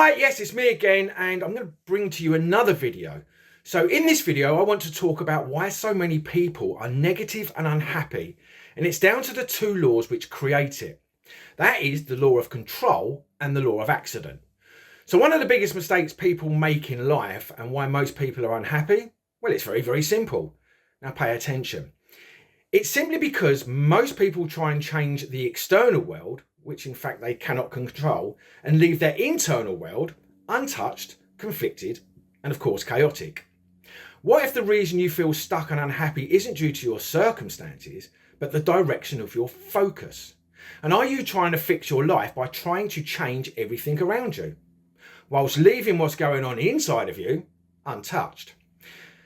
Hi, yes, it's me again, and I'm going to bring to you another video. So in this video, I want to talk about why so many people are negative and unhappy, and it's down to the two laws which create it. That is the law of control and the law of accident. So one of the biggest mistakes people make in life and why most people are unhappy, well, it's very, very simple. Now pay attention. It's simply because most people try and change the external world, which in fact they cannot control, and leave their internal world untouched, conflicted, and of course chaotic. What if the reason you feel stuck and unhappy isn't due to your circumstances, but the direction of your focus? And are you trying to fix your life by trying to change everything around you, whilst leaving what's going on inside of you untouched?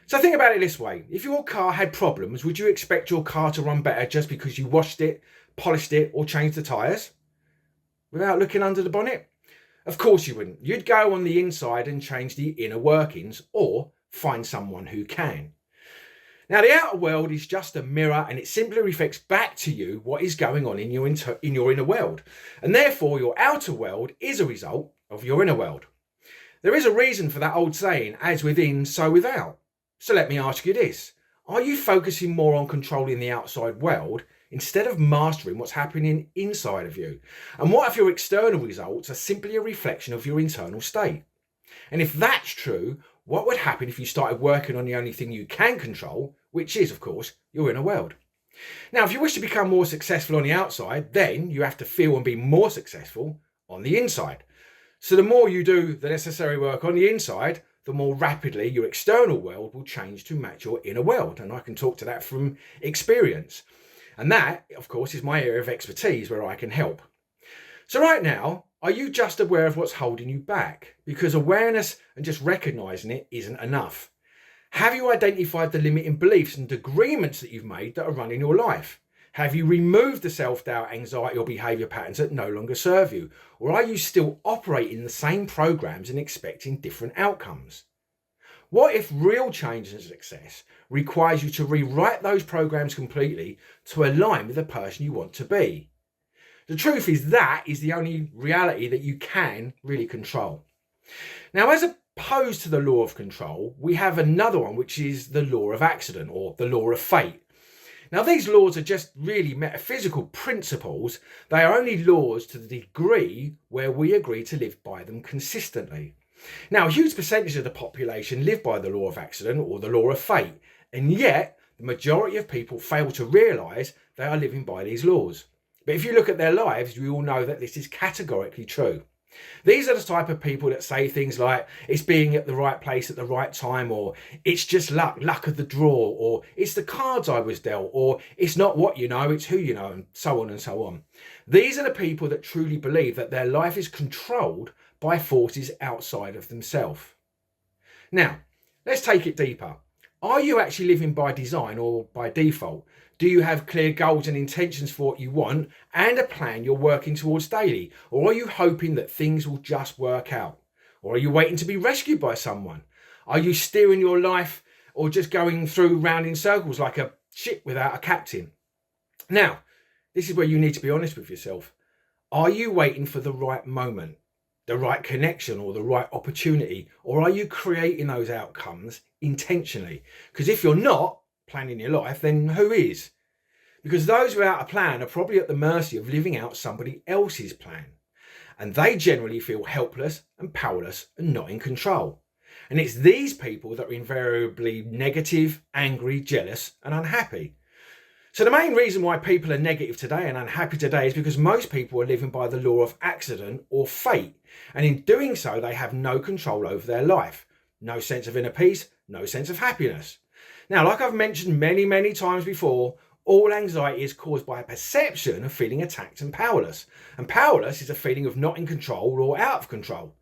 So think about it this way. If your car had problems, would you expect your car to run better just because you washed it, polished it, or changed the tyres without looking under the bonnet? Of course you wouldn't. You'd go on the inside and change the inner workings, or find someone who can. Now the outer world is just a mirror, and it simply reflects back to you what is going on in your inner world. And therefore your outer world is a result of your inner world. There is a reason for that old saying, as within, so without. So let me ask you this. Are you focusing more on controlling the outside world instead of mastering what's happening inside of you? And what if your external results are simply a reflection of your internal state? And if that's true, what would happen if you started working on the only thing you can control, which is, of course, your inner world? Now, if you wish to become more successful on the outside, then you have to feel and be more successful on the inside. So the more you do the necessary work on the inside, the more rapidly your external world will change to match your inner world. And I can talk to that from experience. And that, of course, is my area of expertise where I can help. So right now, are you just aware of what's holding you back? Because awareness and just recognizing it isn't enough. Have you identified the limiting beliefs and agreements that you've made that are running your life? Have you removed the self-doubt, anxiety or behaviour patterns that no longer serve you? Or are you still operating the same programs and expecting different outcomes? What if real change and success requires you to rewrite those programs completely to align with the person you want to be? The truth is that is the only reality that you can really control. Now, as opposed to the law of control, we have another one, which is the law of accident or the law of fate. Now, these laws are just really metaphysical principles. They are only laws to the degree where we agree to live by them consistently. Now, a huge percentage of the population live by the law of accident or the law of fate, and yet the majority of people fail to realise they are living by these laws. But if you look at their lives, you all know that this is categorically true. These are the type of people that say things like, it's being at the right place at the right time, or it's just luck of the draw, or it's the cards I was dealt, or it's not what you know, it's who you know, and so on and so on. These are the people that truly believe that their life is controlled by forces outside of themselves. Now, let's take it deeper. Are you actually living by design or by default? Do you have clear goals and intentions for what you want and a plan you're working towards daily? Or are you hoping that things will just work out? Or are you waiting to be rescued by someone? Are you steering your life or just going through round in circles like a ship without a captain? Now, this is where you need to be honest with yourself. Are you waiting for the right moment, the right connection or the right opportunity? Or are you creating those outcomes intentionally? Because if you're not planning your life, then who is? Because those without a plan are probably at the mercy of living out somebody else's plan. And they generally feel helpless and powerless and not in control. And it's these people that are invariably negative, angry, jealous and unhappy. So the main reason why people are negative today and unhappy today is because most people are living by the law of accident or fate. And in doing so, they have no control over their life. No sense of inner peace, no sense of happiness. Now, like I've mentioned many, many times before, all anxiety is caused by a perception of feeling attacked and powerless. And powerless is a feeling of not in control or out of control.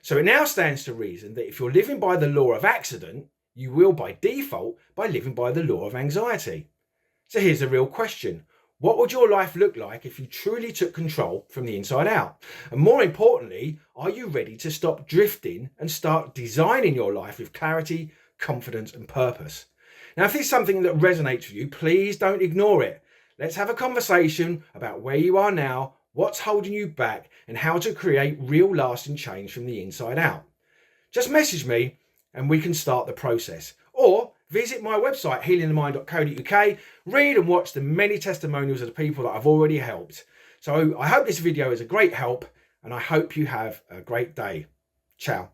So it now stands to reason that if you're living by the law of accident, you will by default by living by the law of anxiety. So here's the real question. What would your life look like if you truly took control from the inside out? And more importantly, are you ready to stop drifting and start designing your life with clarity, confidence and purpose? Now, if this is something that resonates with you, please don't ignore it. Let's have a conversation about where you are now, what's holding you back, and how to create real lasting change from the inside out. Just message me and we can start the process. Or visit my website, healingthemind.co.uk, read and watch the many testimonials of the people that I've already helped. So I hope this video is a great help, and I hope you have a great day. Ciao.